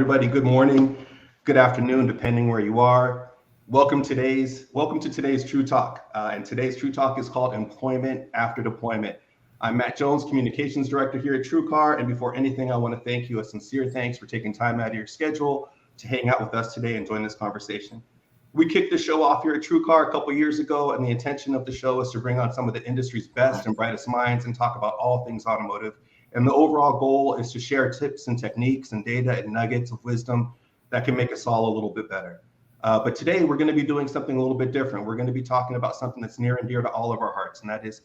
everybody. Good morning, good afternoon, depending where you are. Welcome to today's True Talk. And today's True Talk is called Employment After Deployment. I'm Matt Jones, Communications Director here at TrueCar. And before anything, I want to thank you a sincere thanks for taking time out of your schedule to hang out with us today and join this conversation. We kicked the show off here at TrueCar a couple years ago, and the intention of the show is to bring on some of the industry's best and brightest minds and talk about all things automotive. And the overall goal is to share tips and techniques and data and nuggets of wisdom that can make us all a little bit better. But today we're going to be doing something a little bit different. We're going to be talking about something that's near and dear to all of our hearts, and that is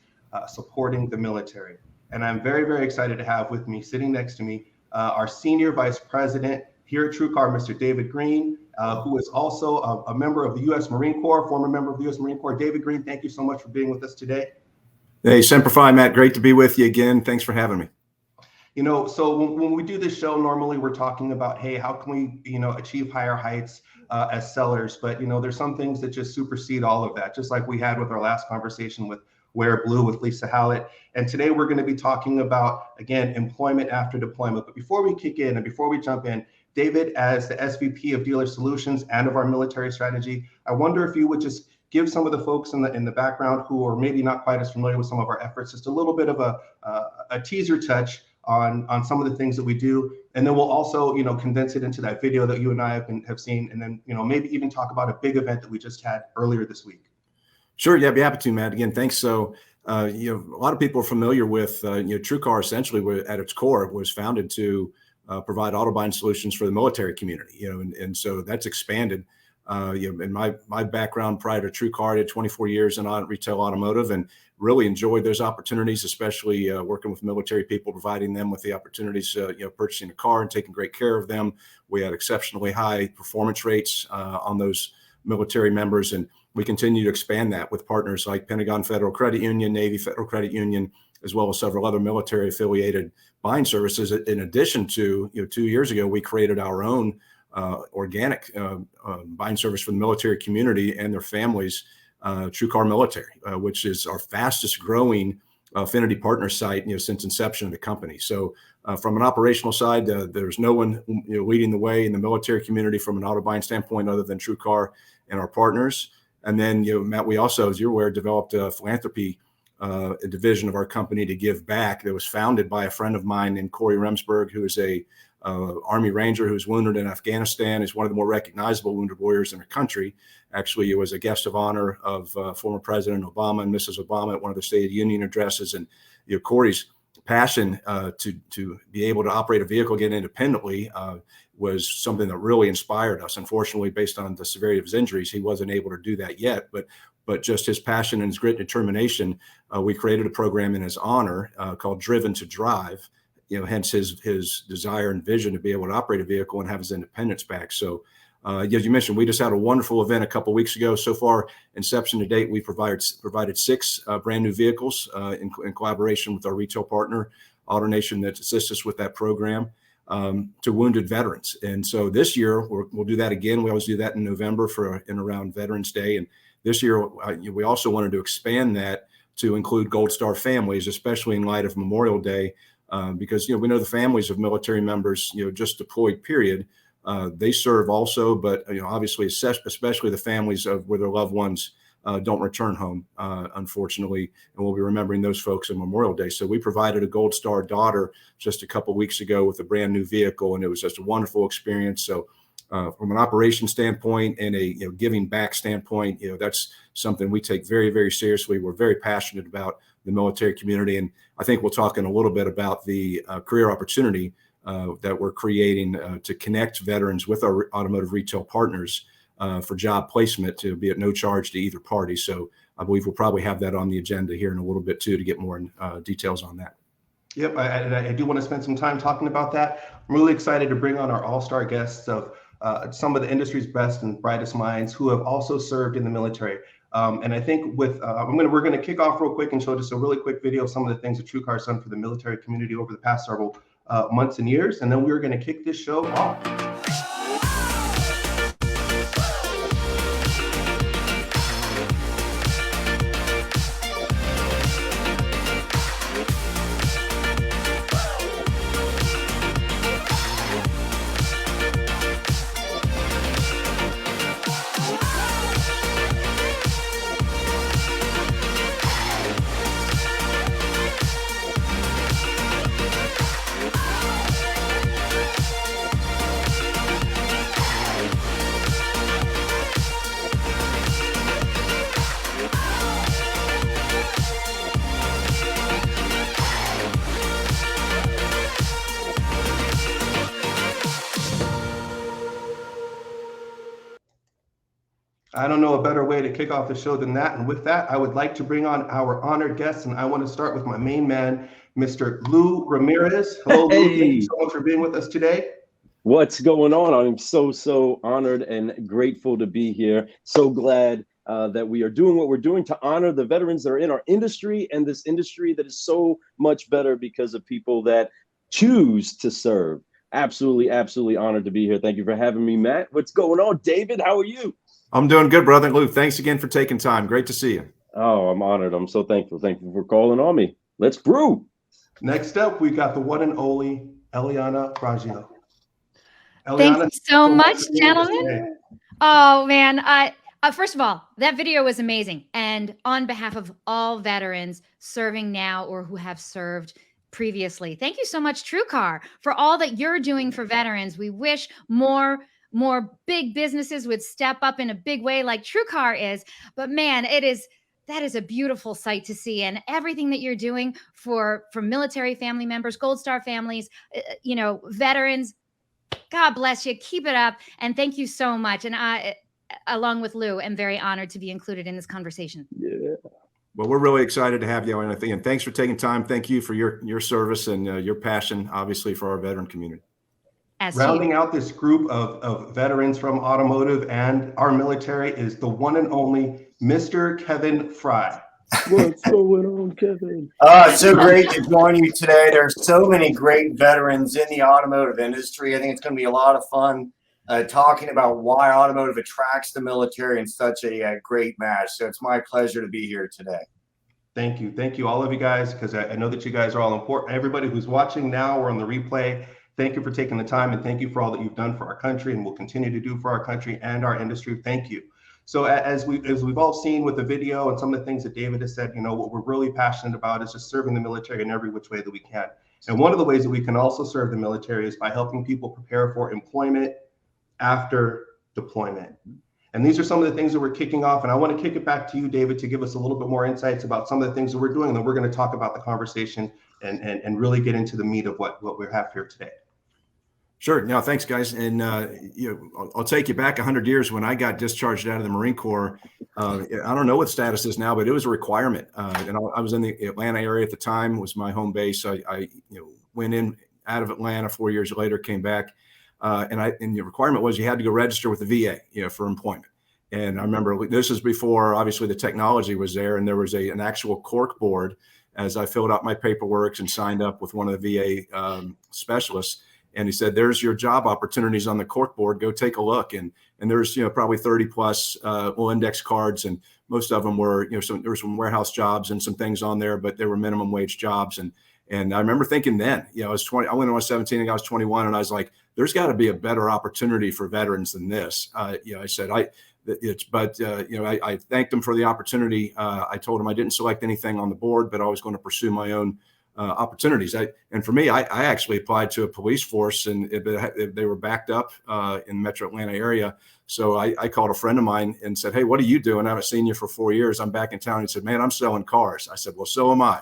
supporting the military. And I'm very, very excited to have with me, sitting next to me, our Senior Vice President here at TrueCar, Mr. David Green, who is also a member of the U.S. Marine Corps, former member of the U.S. Marine Corps. David Green, thank you so much for being with us today. Hey, Semper Fi, Matt. Great to be with you again. Thanks for having me. So when we do this show, normally we're talking about, hey, how can we, achieve higher heights as sellers? But, there's some things that just supersede all of that, just like we had with our last conversation with Wear Blue with Lisa Hallett. And today we're going to be talking about, again, employment after deployment. But before we kick in and before we jump in, David, as the SVP of Dealer Solutions and of our military strategy, I wonder if you would just give some of the folks in the background who are maybe not quite as familiar with some of our efforts, just a little bit of a teaser touch on some of the things that we do. And then we'll also, condense it into that video that you and I have seen, and then, maybe even talk about a big event that we just had earlier this week. Sure. Yeah, I'd be happy to, Matt. Again, thanks. So, a lot of people are familiar with, TrueCar essentially at its core was founded to provide auto buying solutions for the military community, and so that's expanded. In my background prior to TrueCar, I did 24 years in retail automotive and really enjoyed those opportunities, especially working with military people, providing them with the opportunities, purchasing a car and taking great care of them. We had exceptionally high performance rates on those military members, and we continue to expand that with partners like Pentagon Federal Credit Union, Navy Federal Credit Union, as well as several other military affiliated buying services. In addition to, 2 years ago, we created our own organic buying service for the military community and their families, TrueCar Military, which is our fastest growing affinity partner site, since inception of the company. So from an operational side, there's no one leading the way in the military community from an auto buying standpoint other than TrueCar and our partners. And then, Matt, we also, as you're aware, developed a philanthropy a division of our company to give back that was founded by a friend of mine named Corey Remsburg, who is a Army Ranger who's wounded in Afghanistan. He's one of the more recognizable wounded warriors in the country. Actually, he was a guest of honor of former President Obama and Mrs. Obama at one of the State of the Union addresses. And Corey's passion to be able to operate a vehicle again independently was something that really inspired us. Unfortunately, based on the severity of his injuries, he wasn't able to do that yet. But just his passion and his grit and determination, we created a program in his honor called Driven to Drive. Hence his desire and vision to be able to operate a vehicle and have his independence back. So, as you mentioned, we just had a wonderful event a couple of weeks ago. So far, inception to date, we provided 6 brand new vehicles in collaboration with our retail partner, AutoNation, that assists us with that program to wounded veterans. And so this year we'll do that again. We always do that in November in around Veterans Day. And this year we also wanted to expand that to include Gold Star families, especially in light of Memorial Day. Because, we know the families of military members, just deployed, period. They serve also, but, obviously, especially the families of where their loved ones don't return home, unfortunately. And we'll be remembering those folks on Memorial Day. So we provided a Gold Star daughter just a couple of weeks ago with a brand new vehicle, and it was just a wonderful experience. So from an operation standpoint and a giving back standpoint, that's something we take very, very seriously. We're very passionate about the military community. And I think we'll talk in a little bit about the career opportunity that we're creating to connect veterans with our automotive retail partners for job placement to be at no charge to either party. So I believe we'll probably have that on the agenda here in a little bit too, to get more details on that. Yep, I do want to spend some time talking about that. I'm really excited to bring on our all-star guests of some of the industry's best and brightest minds who have also served in the military. And I think we're going to kick off real quick and show just a really quick video of some of the things that TrueCar has done for the military community over the past several months and years. And then we're going to kick this show off. I don't know a better way to kick off the show than that. And with that, I would like to bring on our honored guests. And I want to start with my main man, Mr. Lou Ramirez. Hello, Lou. Thank you Hey, so much for being with us today. what's going on? I'm so honored and grateful to be here. So glad that we are doing what we're doing to honor the veterans that are in our industry and this industry that is so much better because of people that choose to serve. Absolutely honored to be here. Thank you for having me, Matt. What's going on, David? How are you? I'm doing good, brother. Lou, thanks again for taking time. Great to see you. Oh, I'm honored. I'm so thankful. Thank you for calling on me. Let's brew. Next up, we got the one and only Eliana Raggio. Thank Eliana, you so much, for being with us gentlemen. today. Oh man, first of all, that video was amazing. And on behalf of all veterans serving now or who have served previously, thank you so much, TrueCar, for all that you're doing for veterans. We wish more big businesses would step up in a big way like TrueCar is. But man, that is a beautiful sight to see, and everything that you're doing for military family members, Gold Star families, veterans. God bless you. Keep it up. And thank you so much. And I, along with Lou, am very honored to be included in this conversation. Yeah. Well, we're really excited to have you, and thanks for taking time. Thank you for your service and your passion, obviously, for our veteran community. Rounding out this group of veterans from automotive and our military is the one and only Mr. Kevin Fry. What's going on, Kevin? It's so great to join you today. There's so many great veterans in the automotive industry. I think it's going to be a lot of fun talking about why automotive attracts the military in such a great match. So it's my pleasure to be here today. Thank you, all of you guys, because I know that you guys are all important. Everybody who's watching now or on the replay, thank you for taking the time, and thank you for all that you've done for our country and will continue to do for our country and our industry. Thank you. So as we've all seen with the video and some of the things that David has said, what we're really passionate about is just serving the military in every which way that we can. And one of the ways that we can also serve the military is by helping people prepare for employment after deployment. And these are some of the things that we're kicking off. And I want to kick it back to you, David, to give us a little bit more insights about some of the things that we're doing. And then we're going to talk about the conversation and really get into the meat of what we have here today. Sure. No, thanks, guys. And I'll take you back 100 years when I got discharged out of the Marine Corps. I don't know what the status is now, but it was a requirement. And I was in the Atlanta area at the time. It was my home base. I went in out of Atlanta 4 years later, came back, and the requirement was you had to go register with the VA, for employment. And I remember this is before obviously the technology was there, and there was an actual cork board as I filled out my paperwork and signed up with one of the VA specialists. And he said, "There's your job opportunities on the cork board. Go take a look." And there's probably 30 plus little index cards, and most of them were there were some warehouse jobs and some things on there, but they were minimum wage jobs. And I remember thinking then, I was 20. I went when I was 17, and I was 21, and I was like, "There's got to be a better opportunity for veterans than this." I said, I thanked them for the opportunity. I told them I didn't select anything on the board, but I was going to pursue my own opportunities. And for me, I actually applied to a police force, and they were backed up in the Metro Atlanta area. So I called a friend of mine and said, "Hey, what are you doing? I haven't seen you for 4 years. I'm back in town." He said, "Man, I'm selling cars." I said, "Well, so am I."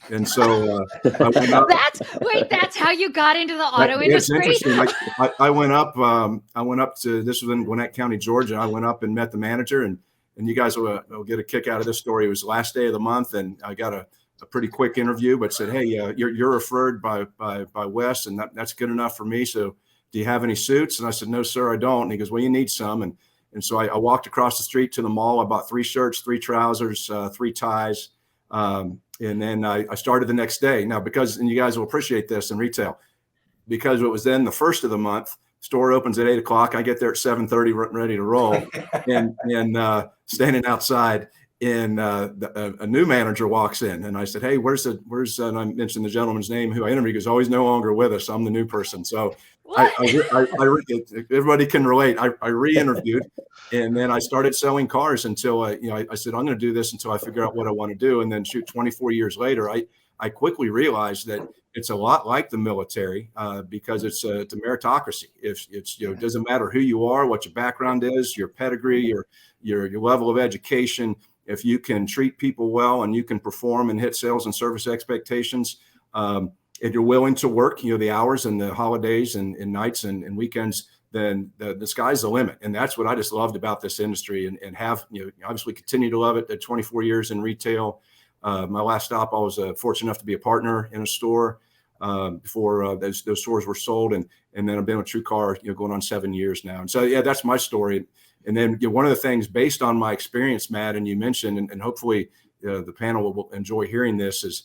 And so that's how you got into the auto industry. It's interesting. I went up to, this was in Gwinnett County, Georgia. I went up and met the manager, and you guys will get a kick out of this story. It was the last day of the month, and I got a pretty quick interview, but said, "Hey, you're referred by Wes, and that's good enough for me. So do you have any suits?" And I said, "No, sir, I don't." And he goes, "Well, you need some." And so I walked across the street to the mall. I bought 3 shirts, 3 trousers, 3 ties. And then I started the next day. Now, and you guys will appreciate this in retail, because it was then the first of the month. Store opens at 8 o'clock. I get there at 7:30, ready to roll, and standing outside. And a new manager walks in, and I said, "Hey, where's?" And I mentioned the gentleman's name who I interviewed. He goes, "Oh, he's no longer with us. I'm the new person." So everybody can relate. I re-interviewed, and then I started selling cars until I said, "I'm going to do this until I figure out what I want to do." And then 24 years later, I quickly realized that it's a lot like the military because it's a meritocracy. It doesn't matter who you are, what your background is, your pedigree, your level of education. If you can treat people well and you can perform and hit sales and service expectations, if you're willing to work, the hours and the holidays and nights and weekends, then the sky's the limit. And that's what I just loved about this industry, and have, obviously continue to love it at 24 years in retail. My last stop, I was fortunate enough to be a partner in a store before those stores were sold. And then I've been with TrueCar, going on 7 years now. And so, yeah, that's my story. And then one of the things based on my experience, Matt, and you mentioned, and hopefully the panel will enjoy hearing this, is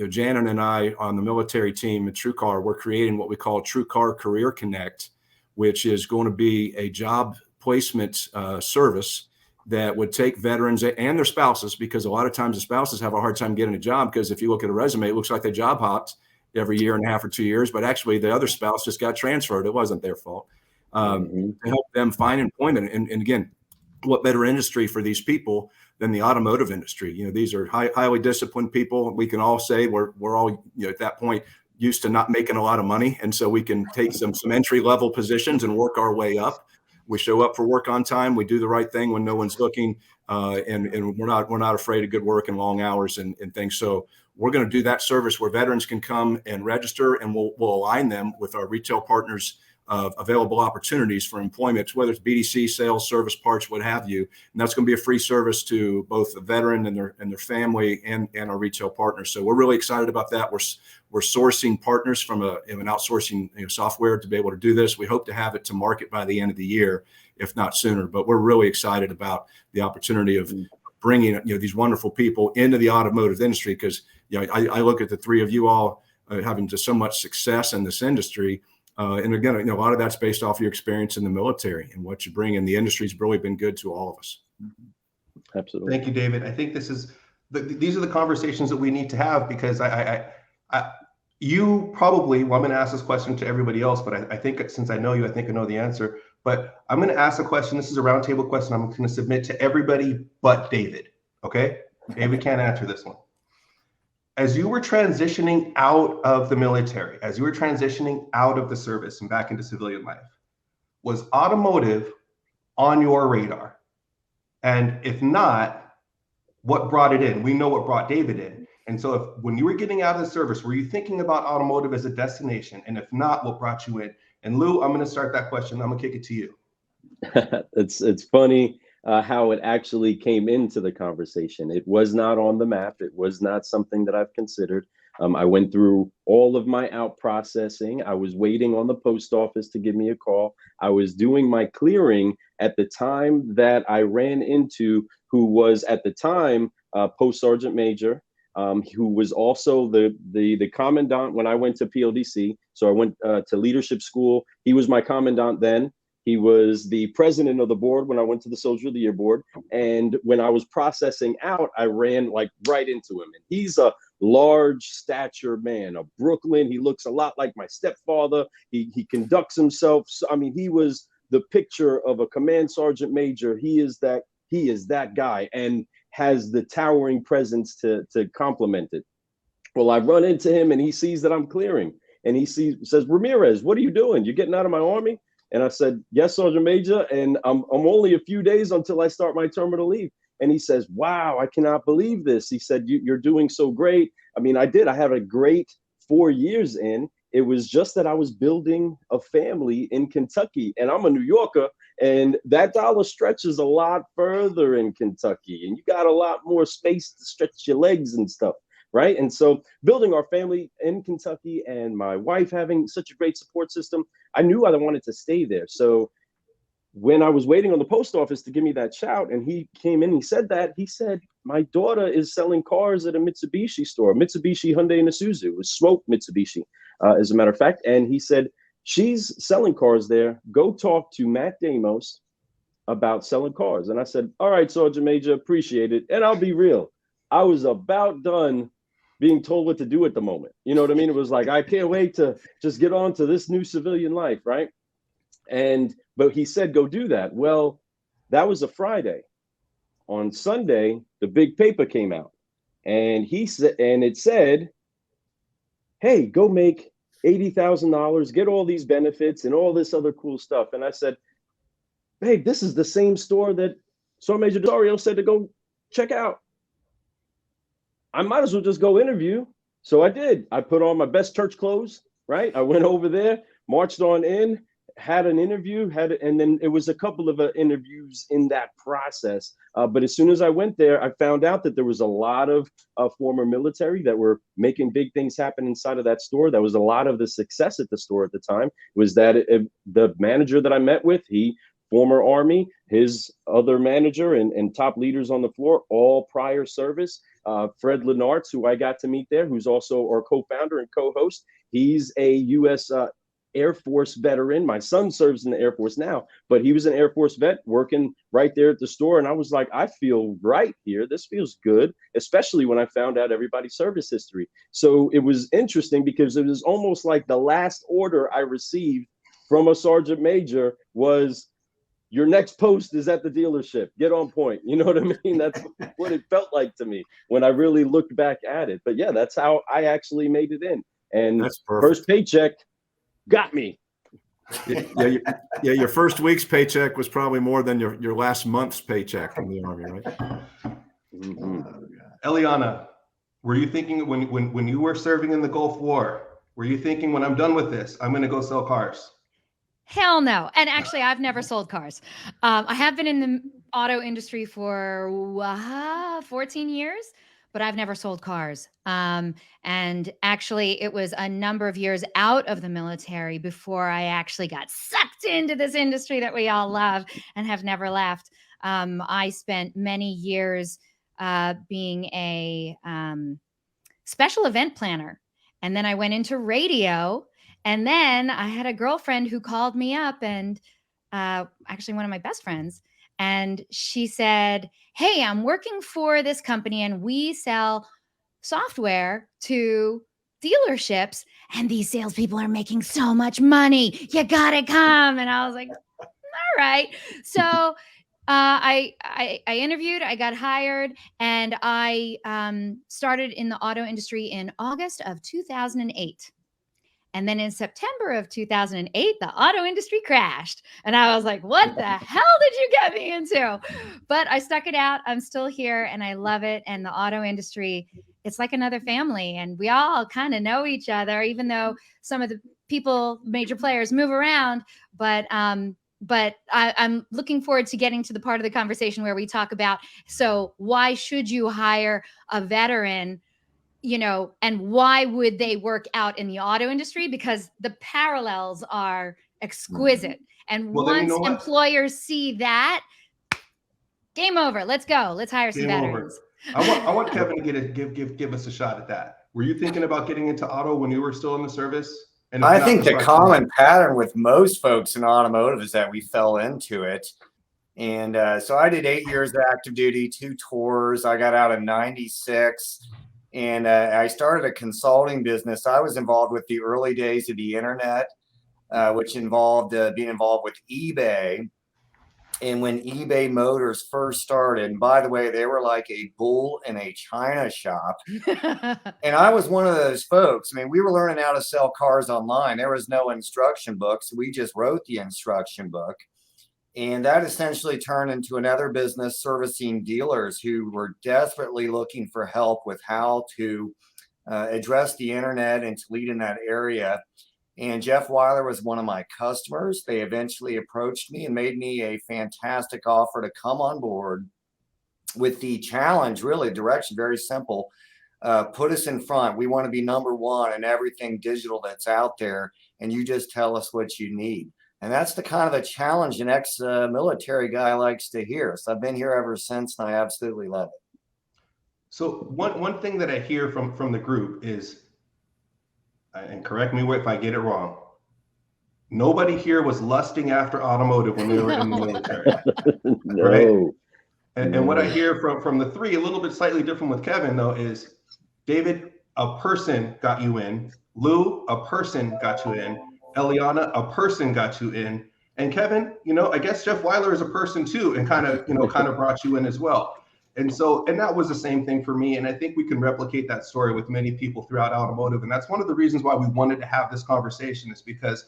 Janet and I on the military team at TrueCar, we're creating what we call TrueCar Career Connect, which is going to be a job placement service that would take veterans and their spouses, because a lot of times the spouses have a hard time getting a job, because if you look at a resume, it looks like they job hopped every year and a half or 2 years, but actually the other spouse just got transferred. It wasn't their fault. To help them find employment. And again, what better industry for these people than the automotive industry? These are highly disciplined people. We can all say we're all, at that point, used to not making a lot of money. And so we can take some entry level positions and work our way up. We show up for work on time. We do the right thing when no one's looking. And we're not afraid of good work and long hours and things. So we're going to do that service where veterans can come and register, and we'll align them with our retail partners of available opportunities for employment, whether it's BDC, sales, service, parts, what have you. And that's going to be a free service to both the veteran and their family and our retail partners. So we're really excited about that. We're sourcing partners from an outsourcing software to be able to do this. We hope to have it to market by the end of the year, if not sooner. But we're really excited about the opportunity of bringing these wonderful people into the automotive industry, because I look at the three of you all having just so much success in this industry. And again, a lot of that's based off your experience in the military and what you bring in. The industry's really been good to all of us. Absolutely. Thank you, David. I think these are the conversations that we need to have, because you probably, well, I'm going to ask this question to everybody else, but I think since I know you, I think I know the answer. But I'm going to ask a question. This is a roundtable question. I'm going to submit to everybody but David. Okay? David can't answer this one. As you were transitioning out of the military, as you were transitioning out of the service and back into civilian life, was automotive on your radar? And if not, what brought it in? We know what brought David in. And so when you were getting out of the service, were you thinking about automotive as a destination? And if not, what brought you in? And Lou, I'm going to start that question. I'm going to kick it to you. It's funny how it actually came into the conversation. It was not on the map. It was not something that I've considered. I went through all of my out processing. I was waiting on the post office to give me a call. I was doing my clearing at the time that I ran into who was at the time Post Sergeant Major, who was also the commandant when I went to PLDC. So I went to leadership school. He was my commandant then. He was the president of the board when I went to the Soldier of the Year board. And when I was processing out, I ran right into him. And he's a large stature man of Brooklyn. He looks a lot like my stepfather. He conducts himself. So, I mean, he was the picture of a command sergeant major. He is that guy, and has the towering presence to complement it. Well, I run into him and he sees that I'm clearing, and he says, "Ramirez, what are you doing? You're getting out of my army?" And I said, "Yes, Sergeant Major, and I'm only a few days until I start my terminal leave." And he says, "Wow, I cannot believe this." He said, "You're doing so great." I mean, I had a great 4 years in. It was just that I was building a family in Kentucky, and I'm a New Yorker, and that dollar stretches a lot further in Kentucky, and you got a lot more space to stretch your legs and stuff, right? And so building our family in Kentucky and my wife having such a great support system, I knew I wanted to stay there. So when I was waiting on the post office to give me that shout, and he came in, he said, "My daughter is selling cars at a Mitsubishi store, Mitsubishi, Hyundai, and Isuzu." It was Swope Mitsubishi, as a matter of fact. And he said, "She's selling cars there. Go talk to Matt Damos about selling cars." And I said, "All right, Sergeant Major, appreciate it." And I'll be real, I was about done being told what to do at the moment. You know what I mean? It was like, I can't wait to just get on to this new civilian life, right? But he said, "Go do that." Well, that was a Friday. On Sunday, the big paper came out, and it said, "Hey, go make $80,000, get all these benefits and all this other cool stuff." And I said, "Hey, this is the same store that Sergeant Major Dario said to go check out. I might as well just go interview." So I did. I put on my best church clothes, right? I went over there, marched on in, had an interview, and then it was a couple of interviews in that process. But as soon as I went there, I found out that there was a lot of former military that were making big things happen inside of that store. That was a lot of the success at the store at the time, was that the manager that I met with, he former Army, his other manager and top leaders on the floor, all prior service. Fred Lenartz, who I got to meet there, who's also our co-founder and co-host. He's a U.S. Air Force veteran. My son serves in the Air Force now, but he was an Air Force vet working right there at the store. And I was like, I feel right here. This feels good, especially when I found out everybody's service history. So it was interesting because it was almost like the last order I received from a sergeant major was, your next post is at the dealership. Get on point. You know what I mean? That's what it felt like to me when I really looked back at it. But yeah, that's how I actually made it in. And first paycheck got me. Yeah, your first week's paycheck was probably more than your last month's paycheck from the Army, right? Mm-hmm. Eliana, were you thinking when you were serving in the Gulf War, were you thinking, when I'm done with this, I'm going to go sell cars? Hell no. And actually, I've never sold cars. I have been in the auto industry for 14 years, but I've never sold cars. And actually, it was a number of years out of the military before I actually got sucked into this industry that we all love and have never left. I spent many years being a special event planner. And then I went into radio. And then I had a girlfriend who called me up, and actually one of my best friends. And she said, hey, I'm working for this company and we sell software to dealerships. And these salespeople are making so much money. You got to come. And I was like, all right. So I interviewed, I got hired, and I started in the auto industry in August of 2008. And then in September of 2008, the auto industry crashed. And I was like, what the hell did you get me into? But I stuck it out. I'm still here and I love it. And the auto industry, it's like another family. And we all kind of know each other, even though some of the people, major players, move around. But I'm looking forward to getting to the part of the conversation where we talk about, so why should you hire a veteran? You know, and why would they work out in the auto industry? Because the parallels are exquisite. And once employers see that, game over. Let's go. Let's hire some veterans. I want Kevin to give us a shot at that. Were you thinking about getting into auto when you were still in the service? And I think the common pattern with most folks in automotive is that we fell into it. And so I did 8 years of active duty, 2 tours. I got out in '96. And I started a consulting business. I was involved with the early days of the internet, which involved being involved with eBay. And when eBay Motors first started, and by the way, they were like a bull in a china shop. And I was one of those folks. I mean, we were learning how to sell cars online. There was no instruction book, so we just wrote the instruction book. And that essentially turned into another business servicing dealers who were desperately looking for help with how to address the internet and to lead in that area. And Jeff Weiler was one of my customers. They eventually approached me and made me a fantastic offer to come on board with the challenge, really, direction, very simple. Put us in front. We want to be number one in everything digital that's out there. And you just tell us what you need. And that's the kind of a challenge an ex-military guy likes to hear. So I've been here ever since, and I absolutely love it. So one thing that I hear from the group is, and correct me if I get it wrong, nobody here was lusting after automotive when they were in the military. No. Right? And what I hear from the three, a little bit slightly different with Kevin, though, is David, a person got you in. Lou, a person got you in. Eliana, a person got you in. And Kevin, I guess Jeff Weiler is a person too, and kind of brought you in as well. And that was the same thing for me. And I think we can replicate that story with many people throughout automotive. And that's one of the reasons why we wanted to have this conversation, is because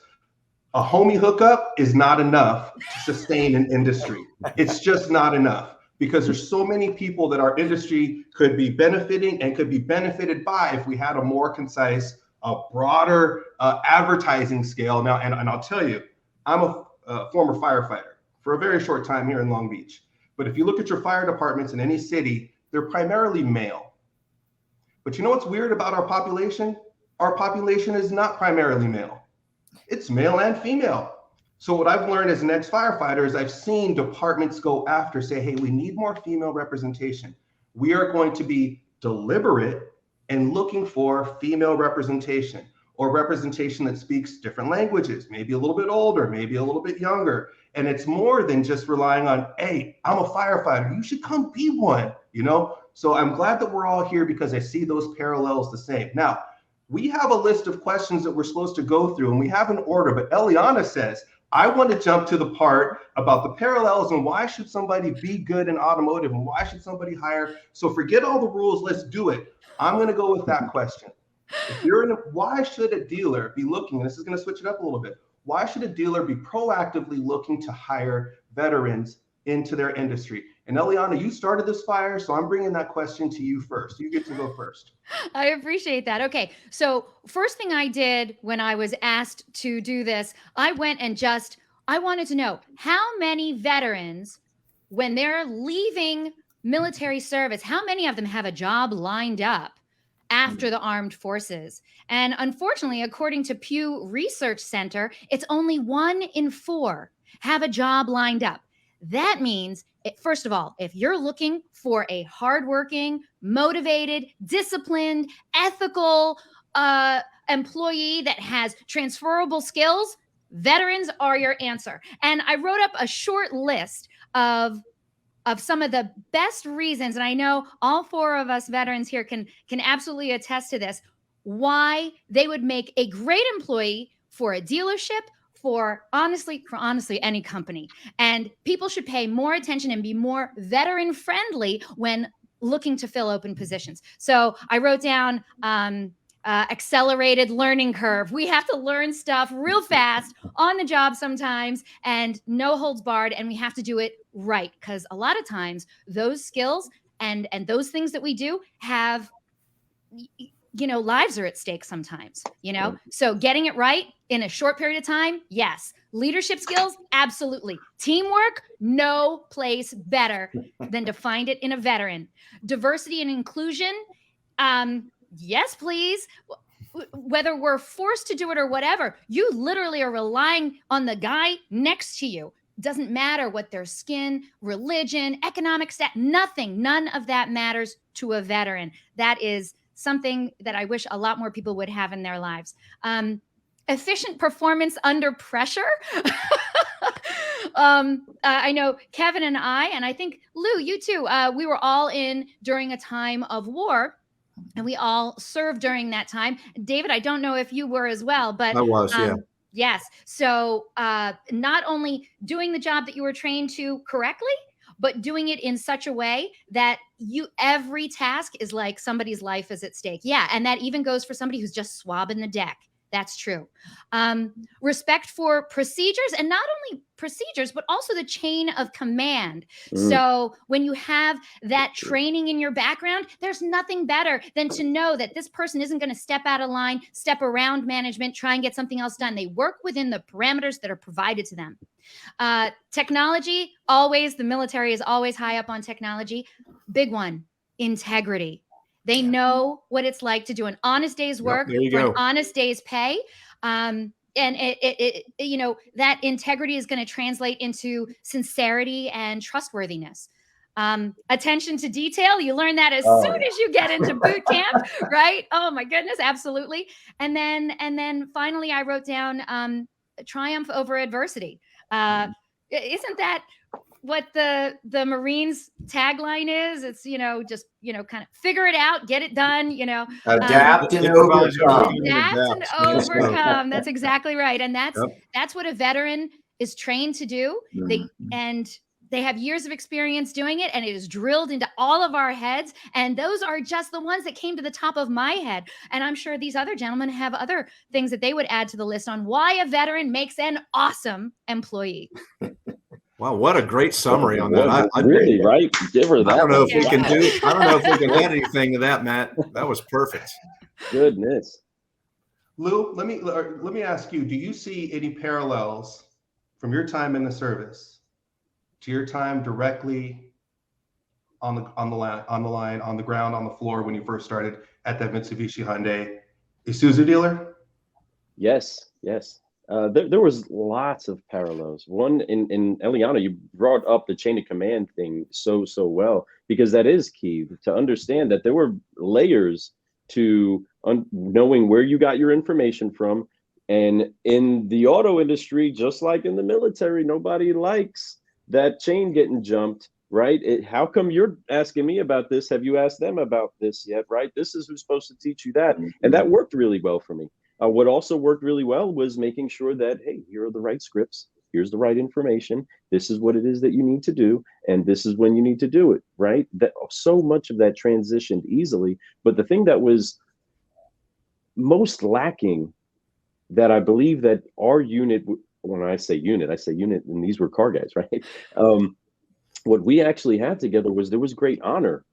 a homie hookup is not enough to sustain an industry. It's just not enough, because there's so many people that our industry could be benefiting and could be benefited by if we had a more concise, a broader advertising scale. Now, and I'll tell you, I'm a former firefighter for a very short time here in Long Beach. But if you look at your fire departments in any city, they're primarily male. But you know what's weird about our population? Our population is not primarily male. It's male and female. So what I've learned as an ex-firefighter is I've seen departments go after, say, hey, we need more female representation. We are going to be deliberate in looking for female representation, or representation that speaks different languages, maybe a little bit older, maybe a little bit younger. And it's more than just relying on, hey, I'm a firefighter, you should come be one, you know? So I'm glad that we're all here because I see those parallels the same. Now, we have a list of questions that we're supposed to go through, and we have an order, but Eliana says, I want to jump to the part about the parallels and why should somebody be good in automotive and why should somebody hire? So forget all the rules, let's do it. I'm going to go with that question. If you're in why should a dealer be looking, and this is going to switch it up a little bit, why should a dealer be proactively looking to hire veterans into their industry? And Eliana, you started this fire, so I'm bringing that question to you first. You get to go first. I appreciate that. Okay. So first thing I did when I was asked to do this, I went and I wanted to know how many veterans, when they're leaving military service, how many of them have a job lined up after the armed forces? And unfortunately, according to Pew Research Center, it's only 1 in 4 have a job lined up. That means, first of all, if you're looking for a hardworking, motivated, disciplined, ethical employee that has transferable skills, veterans are your answer. And I wrote up a short list of some of the best reasons, and I know all 4 of us veterans here can absolutely attest to this, why they would make a great employee for a dealership, for honestly any company. And people should pay more attention and be more veteran friendly when looking to fill open positions. So I wrote down accelerated learning curve. We have to learn stuff real fast on the job sometimes, and no holds barred, and we have to do it right, because a lot of times those skills and those things that we do have, you know, lives are at stake sometimes, you know? So getting it right in a short period of time, yes. Leadership skills, absolutely. Teamwork, no place better than to find it in a veteran. Diversity and inclusion, yes, please. Whether we're forced to do it or whatever, you literally are relying on the guy next to you. Doesn't matter what their skin, religion, economic stat, nothing, none of that matters to a veteran. That is something that I wish a lot more people would have in their lives. Efficient performance under pressure. I know Kevin and I think Lou, you too, we were all in during a time of war, and we all served during that time. David, I don't know if you were as well, but I was, yeah. Yes. So not only doing the job that you were trained to correctly, but doing it in such a way that every task is like somebody's life is at stake. Yeah. And that even goes for somebody who's just swabbing the deck. That's true. Respect for procedures, and not only procedures, but also the chain of command. So when you have that training in your background, there's nothing better than to know that this person isn't going to step out of line, step around management, try and get something else done. They work within the parameters that are provided to them. Technology, always, the military is always high up on technology. Big one, integrity. They know what it's like to do an honest day's work for an honest day's pay. And it you know, that integrity is going to translate into sincerity and trustworthiness. Attention to detail. You learn that as soon as you get into boot camp, right? Oh my goodness. Absolutely. And then finally I wrote down, triumph over adversity. Isn't that what the Marines tagline is? It's, you know, just, you know, kind of figure it out, get it done, you know, adapt and overcome. Adapt and overcome. That's exactly right. And that's what a veteran is trained to do. They have years of experience doing it, and it is drilled into all of our heads. And those are just the ones that came to the top of my head. And I'm sure these other gentlemen have other things that they would add to the list on why a veteran makes an awesome employee. Wow, what a great summary on that. I really, right? Give her that. I don't know if we can I don't know if we can add anything to that, Matt. That was perfect. Goodness. Lou, let me ask you, do you see any parallels from your time in the service to your time directly on the line, on the ground, on the floor when you first started at that Mitsubishi Hyundai Isuzu dealer? Yes, yes. There was lots of parallels. One in Eliana, you brought up the chain of command thing so well, because that is key to understand that there were layers to knowing where you got your information from. And in the auto industry, just like in the military, nobody likes that chain getting jumped, right? How come you're asking me about this? Have you asked them about this yet, right? This is who's supposed to teach you that. And that worked really well for me. What also worked really well was making sure that, hey, here are the right scripts. Here's the right information. This is what it is that you need to do. And this is when you need to do it, right? That so much of that transitioned easily. But the thing that was most lacking, that I believe that our unit, when I say unit, and these were car guys, right? What we actually had together was there was great honor.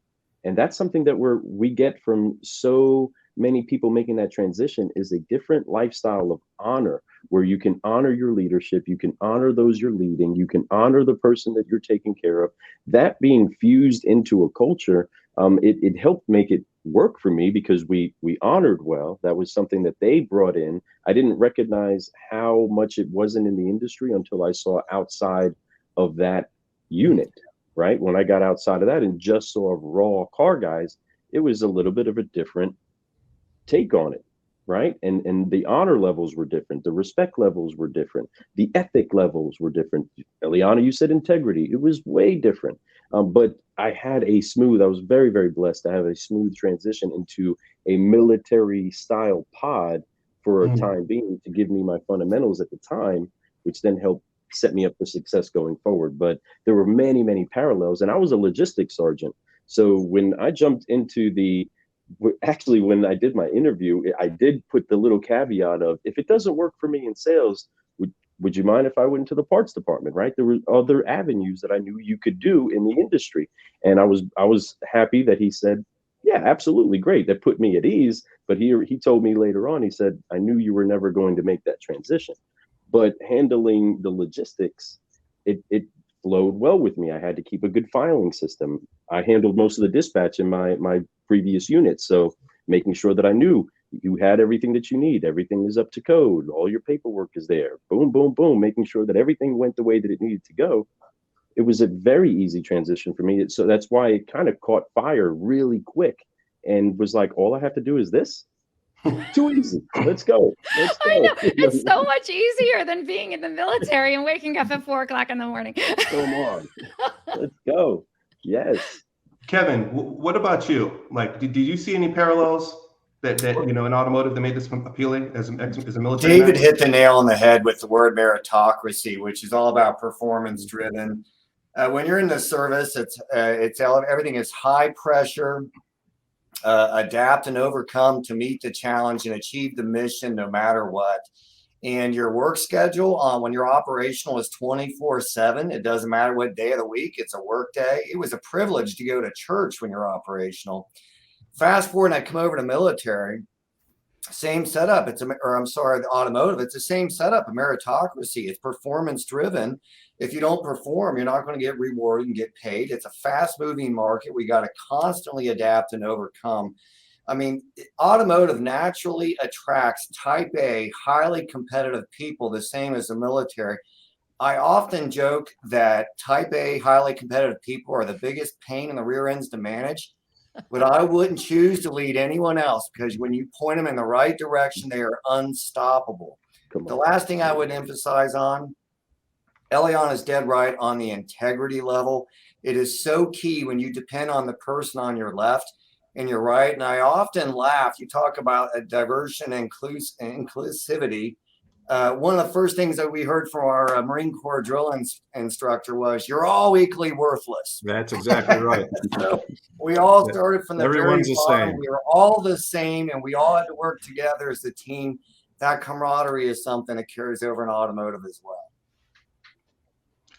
And that's something that we get from so many people making that transition, is a different lifestyle of honor, where you can honor your leadership, you can honor those you're leading, you can honor the person that you're taking care of. That being fused into a culture, it helped make it work for me, because we honored well. That was something that they brought in. I didn't recognize how much it wasn't in the industry until I saw outside of that unit, right? When I got outside of that and just saw raw car guys, it was a little bit of a different take on it, right? And the honor levels were different, the respect levels were different, the ethic levels were different. Eliana, you said integrity, it was way different. But I was very, very blessed to have a smooth transition into a military style pod for a time being, to give me my fundamentals at the time, which then helped set me up for success going forward. But there were many, many parallels, and I was a logistics sergeant. So when I jumped into when I did my interview, I did put the little caveat of, if it doesn't work for me in sales, would you mind if I went into the parts department, right? There were other avenues that I knew you could do in the industry. And I was happy that he said, yeah, absolutely, great. That put me at ease. But he told me later on, he said, I knew you were never going to make that transition. But handling the logistics, it flowed well with me. I had to keep a good filing system. I handled most of the dispatch in my previous unit. So making sure that I knew you had everything that you need, everything is up to code, all your paperwork is there, boom, boom, boom, making sure that everything went the way that it needed to go. It was a very easy transition for me. So that's why it kind of caught fire really quick, and was like, all I have to do is this. Too easy. Let's go. I know. It's so much easier than being in the military and waking up at 4 o'clock in the morning. Come on. Let's go. Yes. Kevin, what about you? Like, did you see any parallels that in automotive that made this appealing as a military David man? hit the nail on the head with the word meritocracy, which is all about performance driven. When you're in the service, it's everything is high pressure. Adapt and overcome to meet the challenge and achieve the mission no matter what. And your work schedule when you're operational is 24/7. It doesn't matter what day of the week, it's a work day. It was a privilege to go to church when you're operational. Fast forward and I come over to military, same setup. The automotive, it's the same setup, a meritocracy. It's performance driven. If you don't perform, you're not going to get rewarded and get paid. It's a fast moving market. We got to constantly adapt and overcome. I mean, automotive naturally attracts type A, highly competitive people, the same as the military. I often joke that type A, highly competitive people are the biggest pain in the rear ends to manage. But I wouldn't choose to lead anyone else, because when you point them in the right direction, they are unstoppable. The last thing I would emphasize on, Eliana is dead right on the integrity level. It is so key when you depend on the person on your left and your right. And I often laugh. You talk about a diversion and inclusivity. One of the first things that we heard from our Marine Corps drill instructor was, you're all equally worthless. That's exactly right. So we all started from the Everyone's very the bottom. same. We were all the same, and we all had to work together as a team. That camaraderie is something that carries over in automotive as well.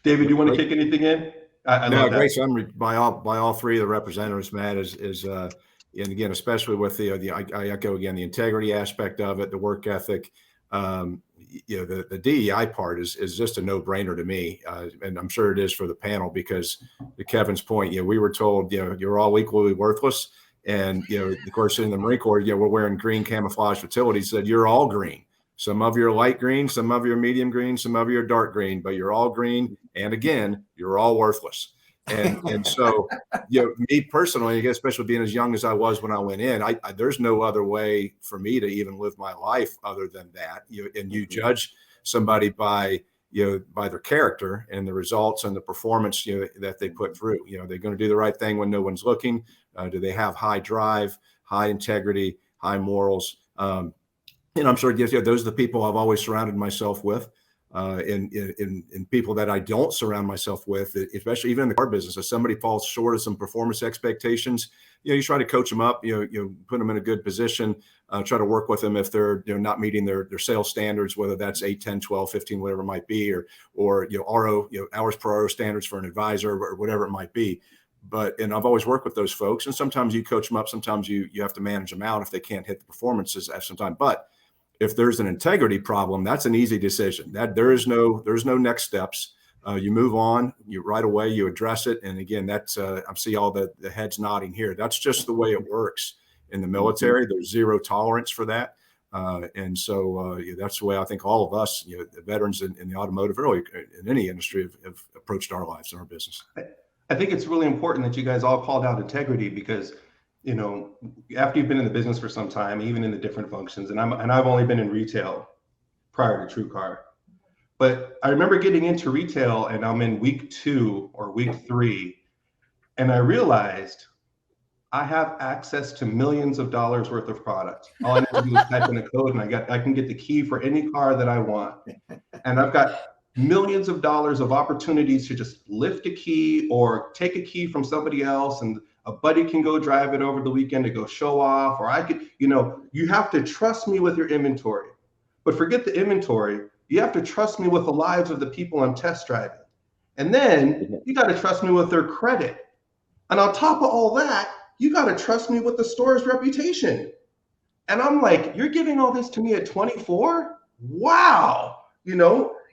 David, you want to kick anything in? I love that. Great summary by all three of the representatives, Matt, and again, especially with I echo again the integrity aspect of it, the work ethic. The DEI part is just a no-brainer to me, and I'm sure it is for the panel, because to Kevin's point, we were told, you're all equally worthless, and of course in the Marine Corps, we're wearing green camouflage utilities, said you're all green. Some of you are light green, some of you are medium green, some of you are dark green, but you're all green, and again, you're all worthless. And so, me personally, I guess, especially being as young as I was when I went in, there's no other way for me to even live my life other than that. And you judge somebody by their character and the results and the performance that they put through. They're going to do the right thing when no one's looking. Do they have high drive, high integrity, high morals? And I'm sure those are the people I've always surrounded myself with. In people that I don't surround myself with, especially even in the car business, if somebody falls short of some performance expectations, you try to coach them up, put them in a good position, try to work with them if they're not meeting their sales standards, whether that's 8, 10, 12, 15, whatever it might be, or RO, hours per hour standards for an advisor, or whatever it might be. And I've always worked with those folks, and sometimes you coach them up, sometimes you have to manage them out if they can't hit the performances at some time. But if there's an integrity problem, that's an easy decision. That there's no next steps. You move on, right away, you address it. And again, that's I see all the heads nodding here. That's just the way it works in the military. There's zero tolerance for that. And so that's the way I think all of us, the veterans in the automotive, really in any industry, have approached our lives and our business. I think it's really important that you guys all called out integrity, because after you've been in the business for some time, even in the different functions, and I've only been in retail prior to TrueCar, but I remember getting into retail, and I'm in week 2 or week 3, and I realized I have access to millions of dollars worth of product. All I need to do is type in a code, and I can get the key for any car that I want, and I've got millions of dollars of opportunities to just lift a key or take a key from somebody else, and a buddy can go drive it over the weekend to go show off, or I could, you have to trust me with your inventory. But forget the inventory, you have to trust me with the lives of the people I'm test driving. And then you got to trust me with their credit. And on top of all that, you got to trust me with the store's reputation. And I'm like, you're giving all this to me at 24? Wow.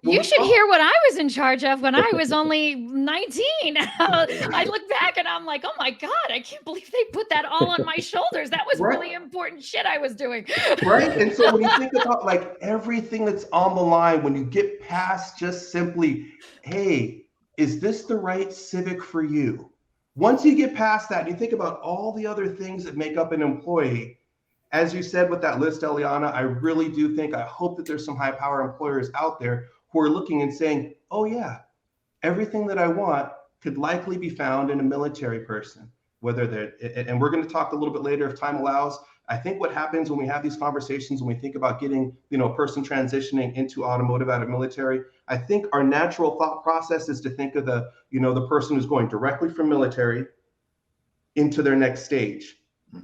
You should hear what I was in charge of when I was only 19. I look back and I'm like, oh my God, I can't believe they put that all on my shoulders. That was really important shit I was doing. Right. And so when you think about like everything that's on the line, when you get past just simply, hey, is this the right Civic for you? Once you get past that, and you think about all the other things that make up an employee, as you said with that list, Eliana, I really do think, I hope that there's some high power employers out there who are looking and saying, oh yeah, everything that I want could likely be found in a military person, whether they're, and we're going to talk a little bit later if time allows. I think what happens when we have these conversations, when we think about getting, a person transitioning into automotive out of military, I think our natural thought process is to think of the person who's going directly from military into their next stage.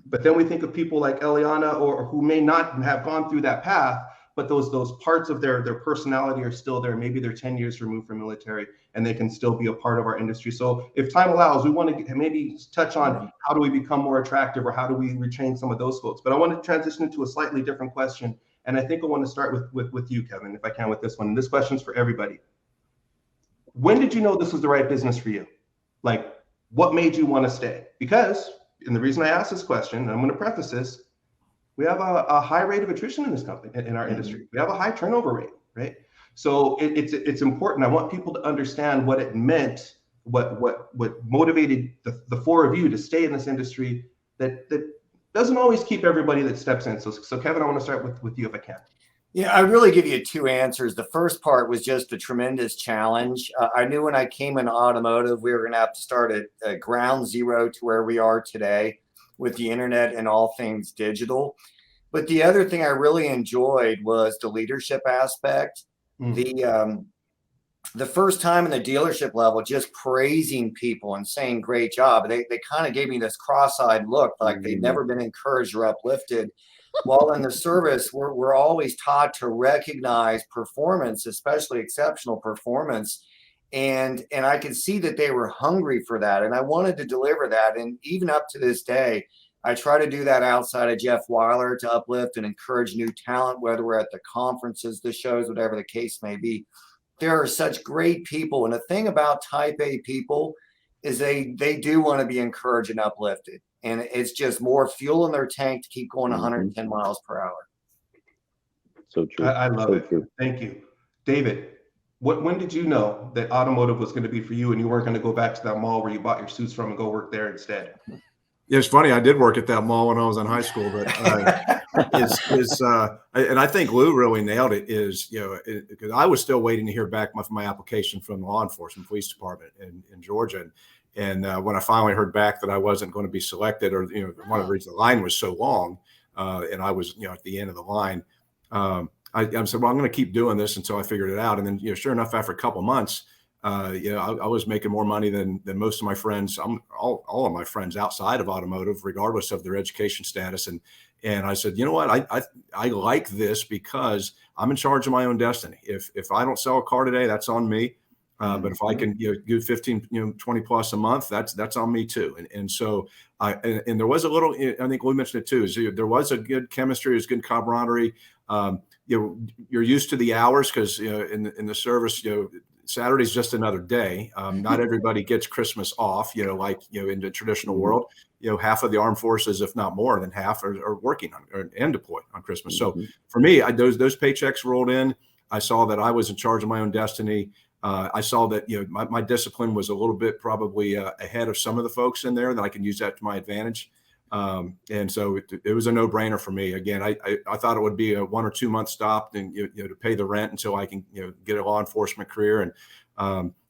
But then we think of people like Eliana, or who may not have gone through that path, but those parts of their personality are still there. Maybe they're 10 years removed from military, and they can still be a part of our industry. So if time allows, we want to maybe touch on how do we become more attractive, or how do we retrain some of those folks. But I want to transition into a slightly different question. And I think I want to start with you, Kevin, if I can, with this one. And this question's for everybody. When did you know this was the right business for you? Like, what made you want to stay? Because, and the reason I asked this question, and I'm going to preface this, we have a high rate of attrition in this company, in our industry. We have a high turnover rate, right? So it's important. I want people to understand what it meant, what motivated the 4 of you to stay in this industry that doesn't always keep everybody that steps in. So Kevin, I want to start with you if I can. Yeah, I really give you 2 answers. The first part was just a tremendous challenge. I knew when I came into automotive, we were going to have to start at ground zero to where we are today with the internet and all things digital. But the other thing I really enjoyed was the leadership aspect. The first time in the dealership level, just praising people and saying, great job. They kind of gave me this cross-eyed look, like they'd never been encouraged or uplifted. While in the service, we're always taught to recognize performance, especially exceptional performance. And I could see that they were hungry for that. And I wanted to deliver that. And even up to this day, I try to do that outside of Jeff Weiler to uplift and encourage new talent, whether we're at the conferences, the shows, whatever the case may be. There are such great people. And the thing about type A people is they do want to be encouraged and uplifted. And it's just more fuel in their tank to keep going 110 miles per hour. So true. I love it. True. Thank you. David, when did you know that automotive was going to be for you and you weren't going to go back to that mall where you bought your suits from and go work there instead? Yeah, it's funny. I did work at that mall when I was in high school, but and I think Lou really nailed it. Is because I was still waiting to hear back my application from the law enforcement police department in Georgia, and when I finally heard back that I wasn't going to be selected, or one of the reasons the line was so long, and I was at the end of the line, I said, well, I'm going to keep doing this until I figured it out, and then sure enough, after a couple of months. I was making more money than most of my friends. All of my friends outside of automotive, regardless of their education status. And I said, you know what? I like this because I'm in charge of my own destiny. If I don't sell a car today, that's on me. But if I can do 15, 20 plus a month, that's on me too. And so and there was a little, I think Lou mentioned it too, is there was a good chemistry, there's good camaraderie. You're used to the hours because in the service, Saturday's just another day. Not everybody gets Christmas off, like, in the traditional world, half of the armed forces, if not more than half, are working on and deployed on Christmas. So for me, those paychecks rolled in. I saw that I was in charge of my own destiny. I saw that, my discipline was a little bit probably ahead of some of the folks in there, that I can use that to my advantage. And so it was a no-brainer for me. Again, I thought it would be a 1 or 2 month stop and to pay the rent until I can get a law enforcement career, and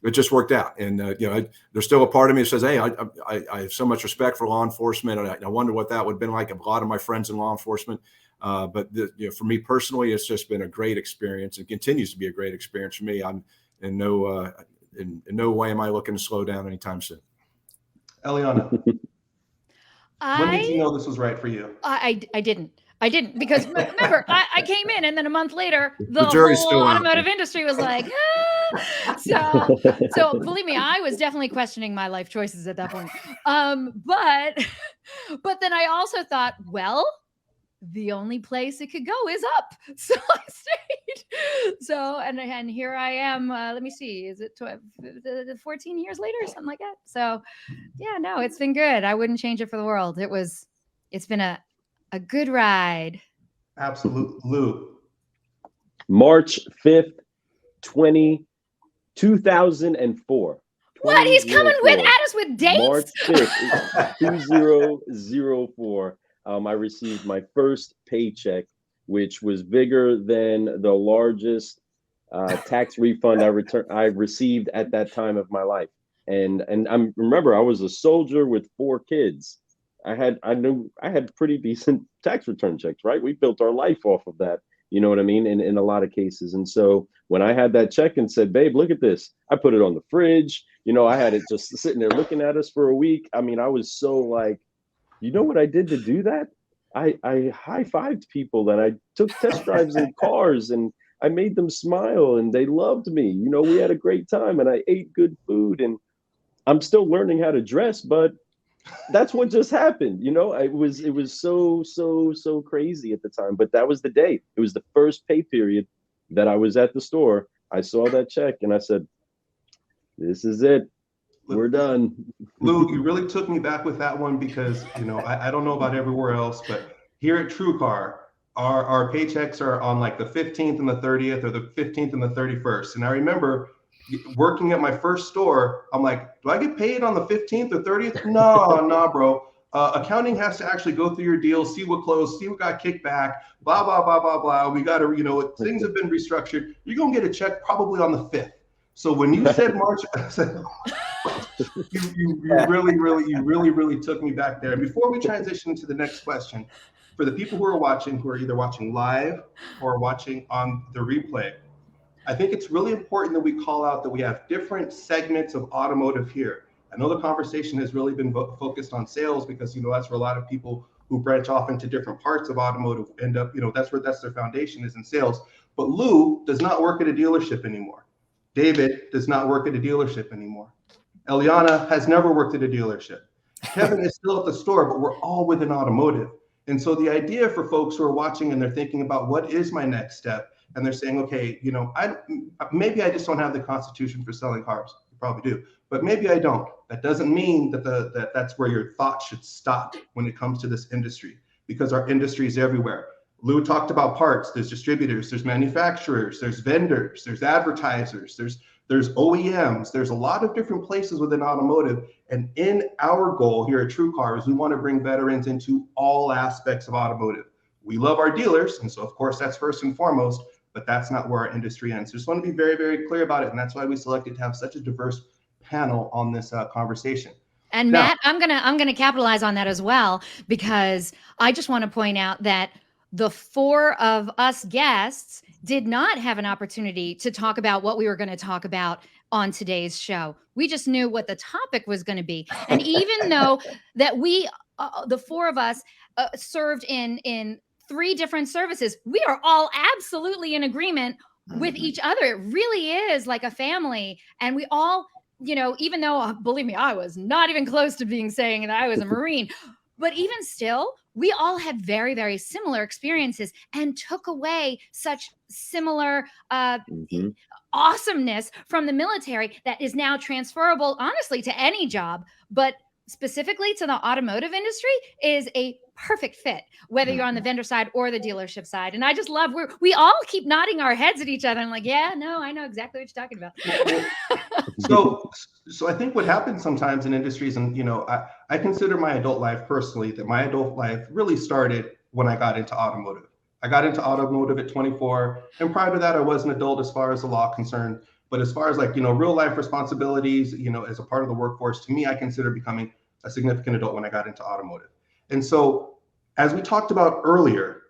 it just worked out. And there's still a part of me that says, hey, I have so much respect for law enforcement, and I wonder what that would have been like. A lot of my friends in law enforcement, but for me personally, it's just been a great experience, and continues to be a great experience for me. I'm in no way am I looking to slow down anytime soon. Eliana. When did you know this was right for you? I didn't. Because remember, I came in, and then a month later, the jury's whole still out. automotive industry was like, So believe me, I was definitely questioning my life choices at that point. But then I also thought, well, the only place it could go is up. So I stayed. So, and here I am, let me see, is it 14 years later or something like that? So yeah, no, it's been good. I wouldn't change it for the world. It's been a good ride. Absolute. Lou. March 5th, 2004. What? He's coming at us with dates? March 5th, 2004. I received my first paycheck, which was bigger than the largest tax refund I received at that time of my life. And remember, I was a soldier with 4 kids. I knew I had pretty decent tax return checks, right? We built our life off of that. You know what I mean? In a lot of cases. And so when I had that check and said, babe, look at this, I put it on the fridge. I had it just sitting there looking at us for a week. I mean, I was so like, you know what I did to do that? I high-fived people, and I took test drives in cars, and I made them smile, and they loved me. We had a great time, and I ate good food, and I'm still learning how to dress, but that's what just happened. It was so crazy at the time, but that was the day. It was the first pay period that I was at the store. I saw that check, and I said, this is it. We're done. Lou, you really took me back with that one, because I don't know about everywhere else, but here at TrueCar, our paychecks are on like the 15th and the 30th, or the 15th and the 31st. And I remember working at my first store, I'm like, do I get paid on the 15th or 30th? No, bro. Accounting has to actually go through your deal, see what closed, see what got kicked back, blah, blah, blah, blah, blah. We got to, things have been restructured. You're going to get a check probably on the 5th. So when you said March, I said, you really took me back there. And before we transition to the next question, for the people who are either watching live or watching on the replay, I think it's really important that we call out that we have different segments of automotive here. I know the conversation has really been focused on sales, because that's where a lot of people who branch off into different parts of automotive end up, that's their foundation is in sales. But Lou does not work at a dealership anymore. David does not work at a dealership anymore. Eliana has never worked at a dealership. Kevin is still at the store, but we're all within automotive. And so the idea for folks who are watching and they're thinking about what is my next step, and they're saying, okay, you know, maybe I just don't have the constitution for selling cars. You probably do, but maybe I don't. That doesn't mean that that's where your thought should stop when it comes to this industry, because our industry is everywhere. Lou talked about parts. There's distributors, there's manufacturers, there's vendors, there's advertisers, there's OEMs. There's a lot of different places within automotive. And in our goal here at TrueCar is we want to bring veterans into all aspects of automotive. We love our dealers, and so of course that's first and foremost, but that's not where our industry ends. So just want to be very, very clear about it, and that's why we selected to have such a diverse panel on this conversation. And Now, Matt, I'm gonna capitalize on that as well, because I just want to point out that the four of us guests did not have an opportunity to talk about what we were going to talk about on today's show. We just knew what the topic was going to be. And even though that we, the four of us, served in 3 different services, we are all absolutely in agreement with each other. It really is like a family. And we all, you know, even though, believe me, I was not even close to saying that I was a Marine, but even still, we all had very, very similar experiences and took away such similar awesomeness from the military that is now transferable, honestly, to any job, but specifically to the automotive industry is a perfect fit, whether you're on the vendor side or the dealership side. And I just love, we all keep nodding our heads at each other. I'm like, yeah, no, I know exactly what you're talking about. So I think what happens sometimes in industries, and you know, I consider my adult life personally, that my adult life really started when I got into automotive. I got into automotive at 24, and prior to that, I was an adult as far as the law concerned. But as far as like, you know, real life responsibilities, you know, as a part of the workforce, to me, I consider becoming a significant adult when I got into automotive. And so, as we talked about earlier,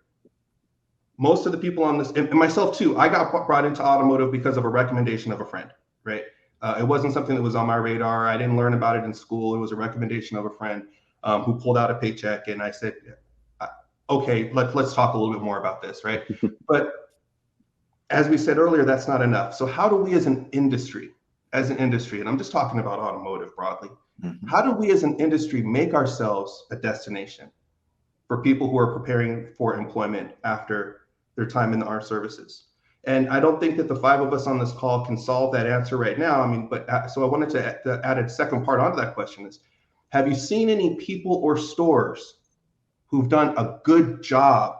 most of the people on this, and myself too, I got brought into automotive because of a recommendation of a friend, right? It wasn't something that was on my radar. I didn't learn about it in school. It was a recommendation of a friend who pulled out a paycheck, and I said, okay, let's talk a little bit more about this, right? But as we said earlier, that's not enough. So how do we as an industry, and I'm just talking about automotive broadly, how do we as an industry make ourselves a destination for people who are preparing for employment after their time in the armed services? And I don't think that the 5 of us on this call can solve that answer right now. I mean, but so I wanted to add a second part onto that question is, have you seen any people or stores who've done a good job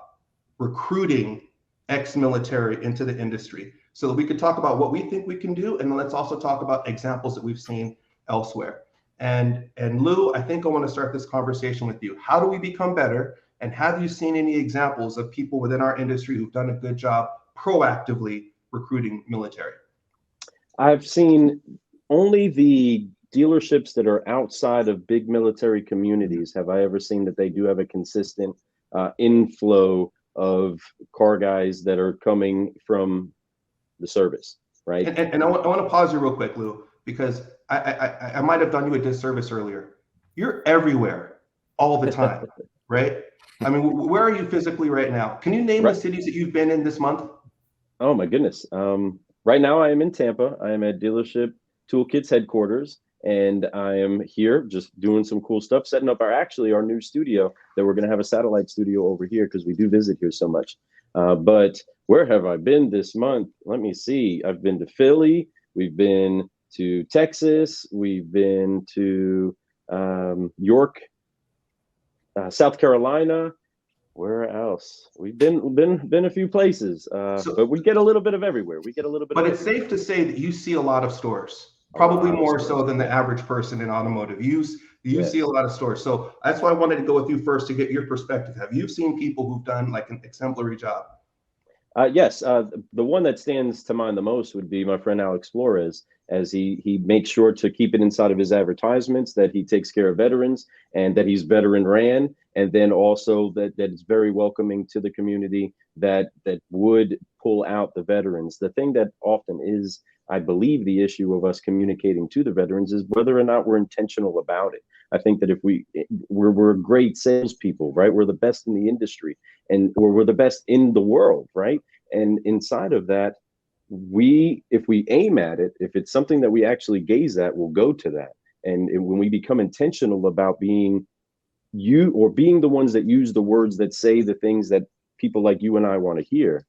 recruiting ex-military into the industry, so that we could talk about what we think we can do, and let's also talk about examples that we've seen elsewhere. And Lou, I think I want to start this conversation with you. How do we become better? And have you seen any examples of people within our industry who've done a good job proactively recruiting military? I've seen only the dealerships that are outside of big military communities. Have I ever seen that they do have a consistent inflow of car guys that are coming from the service, right? And I want to pause you real quick, Lou, because I might have done you a disservice earlier. You're everywhere all the time, right? I mean, where are you physically right now? Can you name the cities that you've been in this month? Oh my goodness. Right now I am in Tampa. I am at dealership Toolkit's headquarters, and I am here just doing some cool stuff, setting up our new studio that we're going to have a satellite studio over here because we do visit here so much. But where have I been this month? Let me see. I've been to Philly. We've been to Texas. We've been to York, South Carolina. Where else? We've been a few places, but we get a little bit of everywhere. We get a little bit. But it's safe to say that you see a lot of stores, probably more so than the average person in automotive. You see a lot of stores. So that's why I wanted to go with you first to get your perspective. Have you seen people who've done like an exemplary job? Yes, the one that stands to mind the most would be my friend Alex Flores, as he makes sure to keep it inside of his advertisements that he takes care of veterans and that he's veteran ran, and then also that it's very welcoming to the community that would pull out the veterans. The thing that often is, I believe, the issue of us communicating to the veterans is whether or not we're intentional about it. I think that if we're great salespeople, right? We're the best in the industry, and we're the best in the world, right? And inside of that, if we aim at it, if it's something that we actually gaze at, we'll go to that. And when we become intentional about being the ones that use the words that say the things that people like you and I want to hear,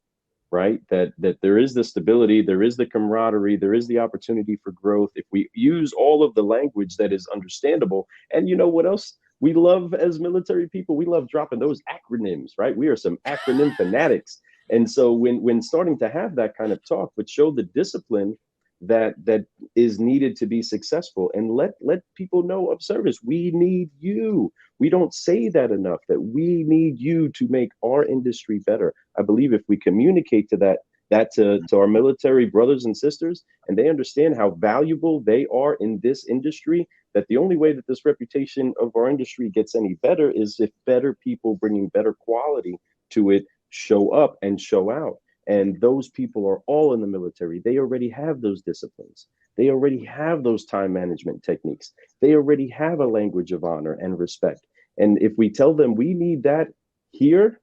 right? That there is the stability, there is the camaraderie, there is the opportunity for growth. If we use all of the language that is understandable, and you know what else we love as military people? We love dropping those acronyms, right? We are some acronym fanatics. And so when starting to have that kind of talk, but show the discipline that is needed to be successful, and let people know of service, we need you. We don't say that enough, that we need you to make our industry better. I believe if we communicate to our military brothers and sisters, and they understand how valuable they are in this industry, that the only way that this reputation of our industry gets any better is if better people bringing better quality to it show up and show out. And those people are all in the military. They already have those disciplines. They already have those time management techniques. They already have a language of honor and respect. And if we tell them we need that here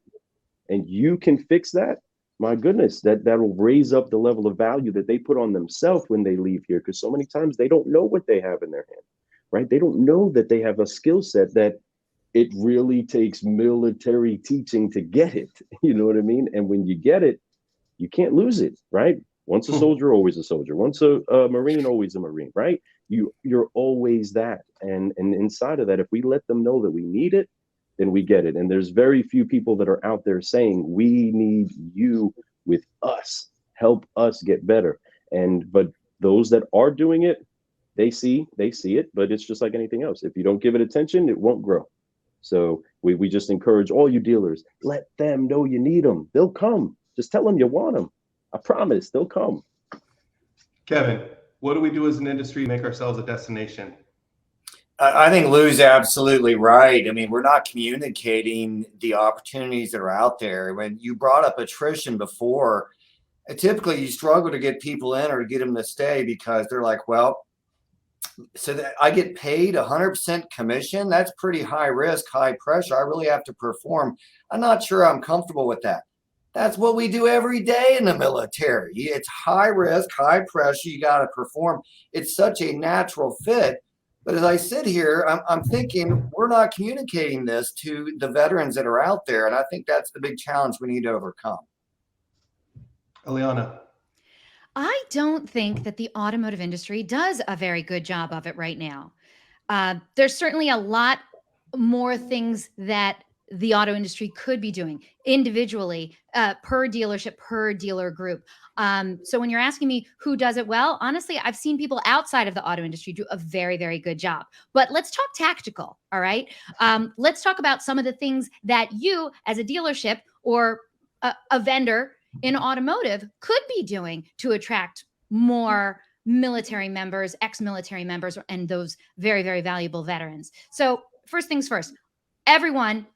and you can fix that, my goodness, that will raise up the level of value that they put on themselves when they leave here. Because so many times they don't know what they have in their hand, right? They don't know that they have a skill set that it really takes military teaching to get it. You know what I mean? And when you get it, you can't lose it, right? Once a soldier, always a soldier. Once a Marine, always a Marine, right? You're always that. And inside of that, if we let them know that we need it, then we get it. And there's very few people that are out there saying, we need you with us, help us get better. But those that are doing it, they see it, but it's just like anything else. If you don't give it attention, it won't grow. So we just encourage all you dealers, let them know you need them. They'll come. Just tell them you want them. I promise they'll come. Kevin, what do we do as an industry to make ourselves a destination? I think Lou's absolutely right. I mean, we're not communicating the opportunities that are out there. When you brought up attrition before, typically you struggle to get people in or to get them to stay because they're like, well, so that I get paid 100% commission. That's pretty high risk, high pressure. I really have to perform. I'm not sure I'm comfortable with that. That's what we do every day in the military. It's high risk, high pressure. You got to perform. It's such a natural fit. But as I sit here, I'm thinking we're not communicating this to the veterans that are out there. And I think that's the big challenge we need to overcome. Eliana. I don't think that the automotive industry does a very good job of it right now. There's certainly a lot more things that the auto industry could be doing individually, per dealership, per dealer group. So when you're asking me who does it well, honestly, I've seen people outside of the auto industry do a very, very good job. But let's talk tactical. All right. Let's talk about some of the things that you as a dealership or a vendor in automotive could be doing to attract more military members, ex-military members, and those very, very valuable veterans. So first things first, everyone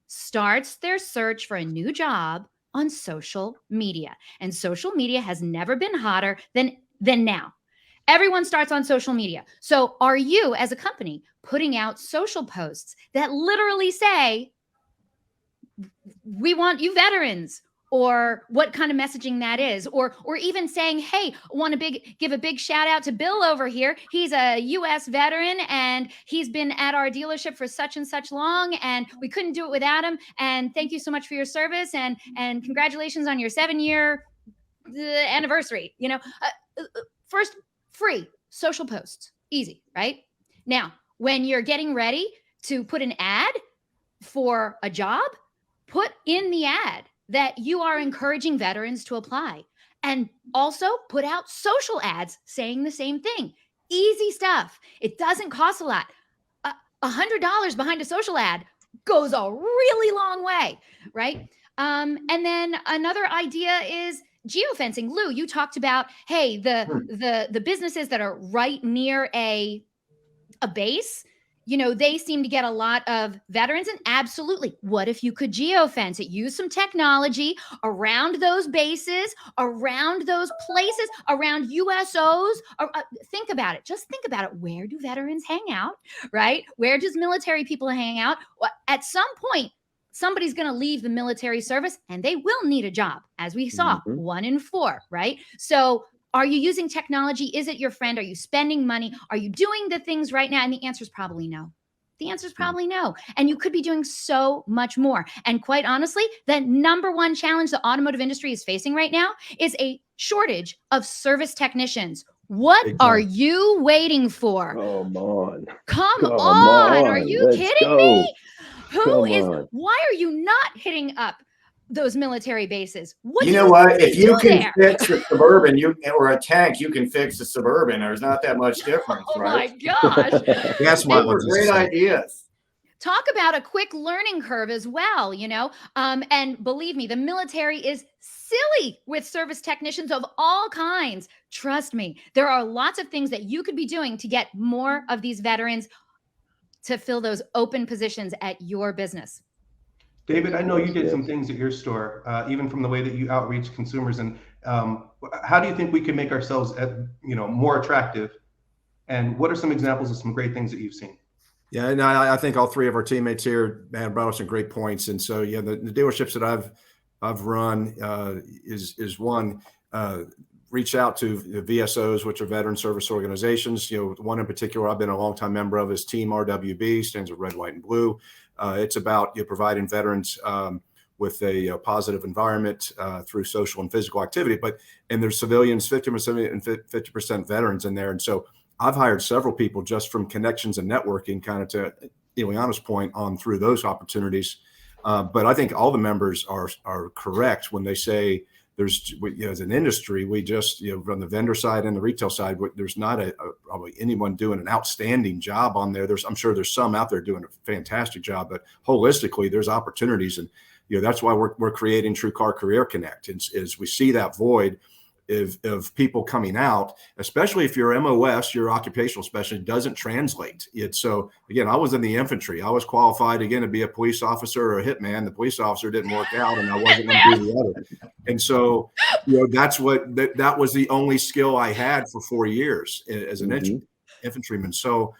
starts their search for a new job on social media. And social media has never been hotter than now. Everyone starts on social media. So are you as a company putting out social posts that literally say, we want you veterans, or what kind of messaging that is, or even saying, hey, want to give a big shout out to Bill over here. He's a US veteran and he's been at our dealership for such and such long, and we couldn't do it without him. And thank you so much for your service, and congratulations on your 7-year anniversary. First, free social posts, easy, right? Now, when you're getting ready to put an ad for a job, put in the ad that you are encouraging veterans to apply, and also put out social ads saying the same thing. Easy stuff. It doesn't cost a lot. $100 behind a social ad goes a really long way, right? And then another idea is geofencing. Lou, you talked about, hey, the businesses that are right near a base, they seem to get a lot of veterans, and absolutely. What if you could geofence it? Use some technology around those bases, around those places, around USOs. Think about it. Just think about it. Where do veterans hang out, right? Where does military people hang out? Well, at some point, somebody's going to leave the military service and they will need a job, as we saw, 1 in 4, right? So Are you using technology? Is it your friend? Are you spending money? Are you doing the things right now? And the answer is probably no. The answer is probably no. And you could be doing so much more. And quite honestly, the number one challenge the automotive industry is facing right now is a shortage of service technicians. What are you waiting for? Come on. Come on. Are you Let's kidding go. me? Why are you not hitting up those military bases? What You do know you what? If you can there? fix a Suburban, or a tank, you can fix a Suburban. There's not that much difference, Oh right? my gosh. That's Those are great ideas. Talk about a quick learning curve as well, you know? And believe me, the military is silly with service technicians of all kinds. Trust me, there are lots of things that you could be doing to get more of these veterans to fill those open positions at your business. David, I know you did some things at your store, even from the way that you outreach consumers. And how do you think we can make ourselves, more attractive? And what are some examples of some great things that you've seen? Yeah, and I think all three of our teammates here brought us some great points. And so, yeah, the dealerships that I've run is one, reach out to the VSOs, which are veteran service organizations. You know, one in particular I've been a longtime member of is Team RWB, stands for Red, White, and Blue. It's about providing veterans with a positive environment through social and physical activity. And there's civilians, 50% and 50% veterans in there. And so I've hired several people just from connections and networking, kind of to Ileana's point on through those opportunities. But I think all the members are correct when they say there's, as an industry, we just, from the vendor side and the retail side, there's not probably anyone doing an outstanding job on there. I'm sure there's some out there doing a fantastic job, but holistically, there's opportunities. And, that's why we're creating TrueCar Career Connect. Is we see that void of people coming out, especially if your MOS, your occupational specialty, doesn't translate. So again, I was in the infantry. I was qualified again to be a police officer or a hitman. The police officer didn't work out, and I wasn't going to do the other. And so, that's what that was the only skill I had for 4 years as an infantryman. So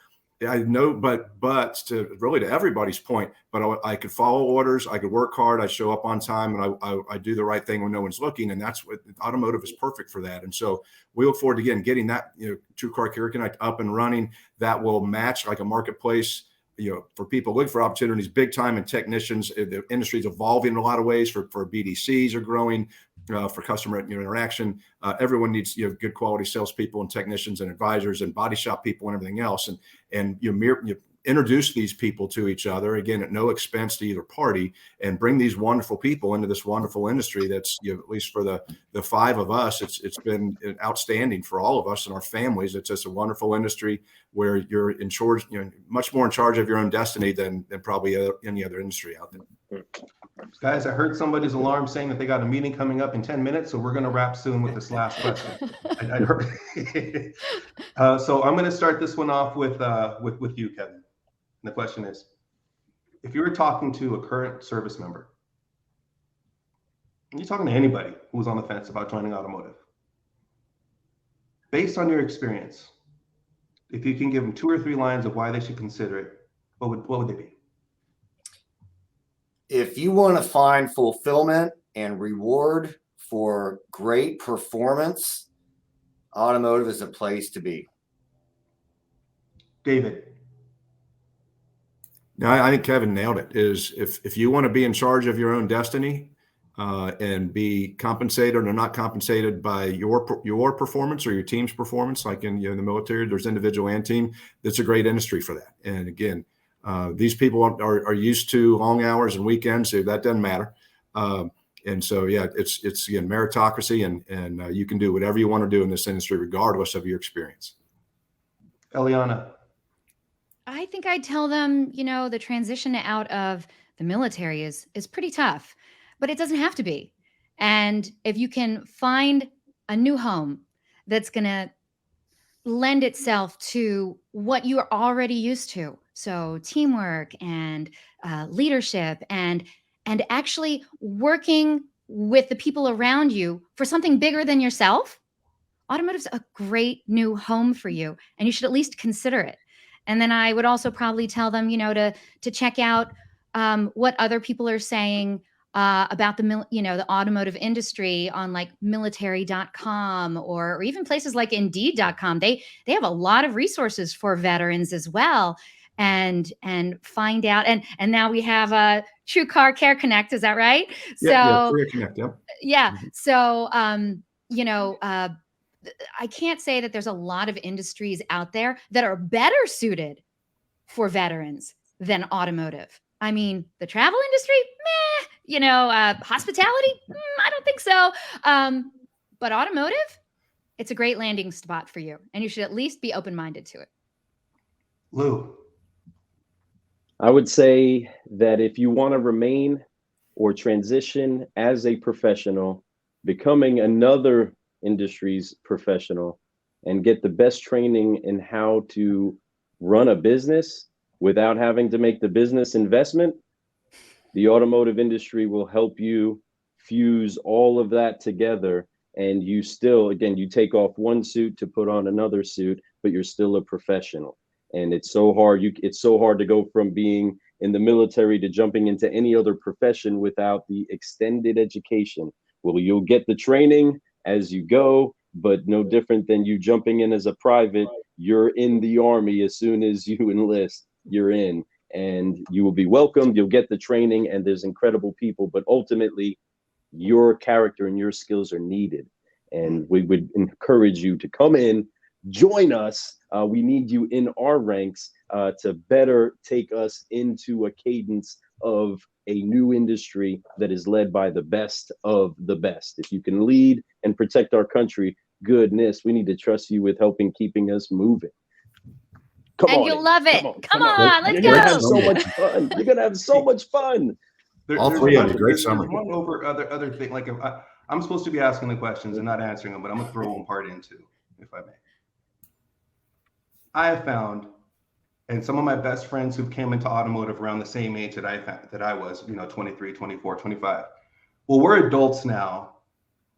I know, but to everybody's point, but I could follow orders, I could work hard, I show up on time, and I do the right thing when no one's looking, and that's what automotive is perfect for that. And so we look forward to getting that TrueCar Career Connect up and running. That will match like a marketplace, for people looking for opportunities, big time, and technicians. The industry is evolving in a lot of ways. For BDCs are growing. For customer interaction, everyone needs good quality salespeople and technicians and advisors and body shop people and everything else. And you introduce these people to each other, again, at no expense to either party, and bring these wonderful people into this wonderful industry. That's, at least for the five of us, it's been outstanding for all of us and our families. It's just a wonderful industry where you're in charge, much more in charge of your own destiny than probably any other industry out there. Guys, I heard somebody's alarm saying that they got a meeting coming up in 10 minutes, so we're going to wrap soon with this last question. I heard. So I'm going to start this one off with you, Kevin. And the question is, if you were talking to a current service member, and you're talking to anybody who's on the fence about joining automotive, based on your experience, if you can give them 2 or 3 lines of why they should consider it, what would they be? If you want to find fulfillment and reward for great performance, automotive is a place to be. David. No, I think Kevin nailed it. Is if you want to be in charge of your own destiny and be compensated or not compensated by your performance or your team's performance, like in the military, there's individual and team. That's a great industry for that. And again, these people are used to long hours and weekends, so that doesn't matter. And so, it's again, meritocracy, and you can do whatever you want to do in this industry, regardless of your experience. Eliana. I think I'd tell them, the transition out of the military is pretty tough, but it doesn't have to be. And if you can find a new home that's going to lend itself to what you are already used to, so teamwork and leadership and actually working with the people around you for something bigger than yourself, automotive's a great new home for you, and you should at least consider it. And then I would also probably tell them, to check out what other people are saying about the automotive industry on like military.com or even places like indeed.com. They have a lot of resources for veterans as well. And find out. And now we have a TrueCar Care Connect. Is that right? Yeah, Career Connect. Yeah. Yeah. So, I can't say that there's a lot of industries out there that are better suited for veterans than automotive. I mean, the travel industry, hospitality, I don't think so. But automotive, it's a great landing spot for you, and you should at least be open-minded to it. Lou. I would say that if you want to remain or transition as a professional, becoming another industry's professional, and get the best training in how to run a business without having to make the business investment, the automotive industry will help you fuse all of that together. And you still, again, you take off one suit to put on another suit, but you're still a professional. And it's so hard. It's so hard to go from being in the military to jumping into any other profession without the extended education. Well, you'll get the training as you go, but no different than you jumping in as a private. You're in the Army as soon as you enlist, you're in, and you will be welcomed. You'll get the training, and there's incredible people, but ultimately your character and your skills are needed. And we would encourage you to come in, join us. We need you in our ranks to better take us into a cadence of a new industry that is led by the best of the best. If you can lead and protect our country, goodness, we need to trust you with helping keeping us moving. Come on, you'll love it. Come on, let's You're go. gonna have so much fun. You're gonna have so much fun. All three had a great summer. There's one other thing. Like, if I'm supposed to be asking the questions and not answering them, but I'm gonna throw one part in too, if I may. I have found, and some of my best friends who came into automotive around the same age that I was, 23, 24, 25. Well, we're adults now,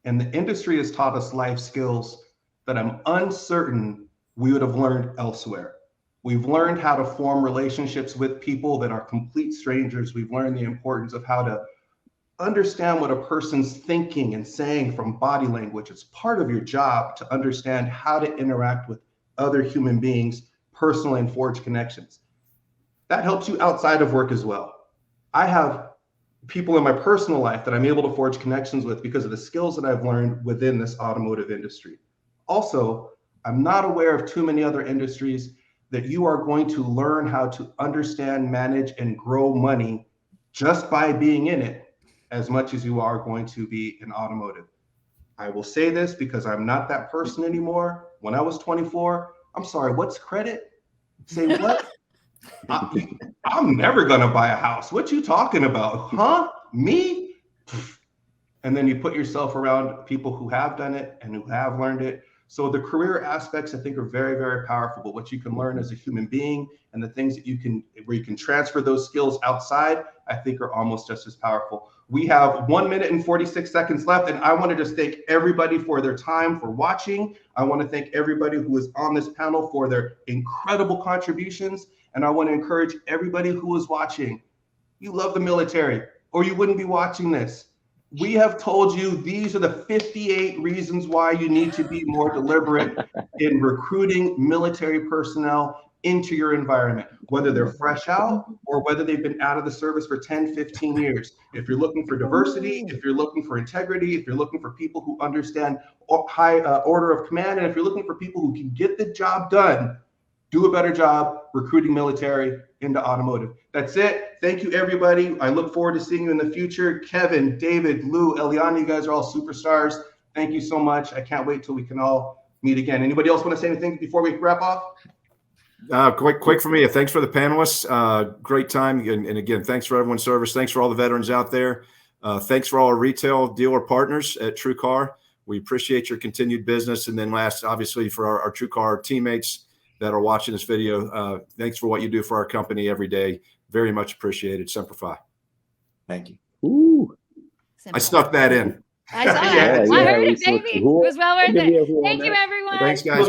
and the industry has taught us life skills that I'm uncertain we would have learned elsewhere. We've learned how to form relationships with people that are complete strangers. We've learned the importance of how to understand what a person's thinking and saying from body language. It's part of your job to understand how to interact with other human beings personally and forge connections. That helps you outside of work as well. I have people in my personal life that I'm able to forge connections with because of the skills that I've learned within this automotive industry. Also, I'm not aware of too many other industries that you are going to learn how to understand, manage, and grow money just by being in it as much as you are going to be in automotive. I will say this because I'm not that person anymore. When I was 24, I'm sorry, what's credit? Say what? I'm never gonna buy a house. What you talking about? Huh? Me? And then you put yourself around people who have done it and who have learned it. So the career aspects, I think, are very, very powerful. But what you can learn as a human being and the things that where you can transfer those skills outside, I think are almost just as powerful. We have 1 minute and 46 seconds left, and I want to just thank everybody for their time, for watching. I want to thank everybody who is on this panel for their incredible contributions. And I want to encourage everybody who is watching, you love the military, or you wouldn't be watching this. We have told you these are the 58 reasons why you need to be more deliberate in recruiting military personnel into your environment, whether they're fresh out or whether they've been out of the service for 10, 15 years. If you're looking for diversity, if you're looking for integrity, if you're looking for people who understand high order of command, and if you're looking for people who can get the job done, do a better job recruiting military into automotive. That's it. Thank you, everybody. I look forward to seeing you in the future. Kevin, David, Lou, Eliana, you guys are all superstars. Thank you so much. I can't wait till we can all meet again. Anybody else want to say anything before we wrap off? Quick for me. Thanks for the panelists. Great time. And again, thanks for everyone's service. Thanks for all the veterans out there. Thanks for all our retail dealer partners at TrueCar. We appreciate your continued business. And then last, obviously, for our TrueCar teammates that are watching this video, thanks for what you do for our company every day. Very much appreciated. Semper Fi. Thank you. Ooh. I stuck that in. I saw it. Yeah, I heard it, baby. It was well worth it. Give me a who on Thank you, that. everyone. Thanks, guys.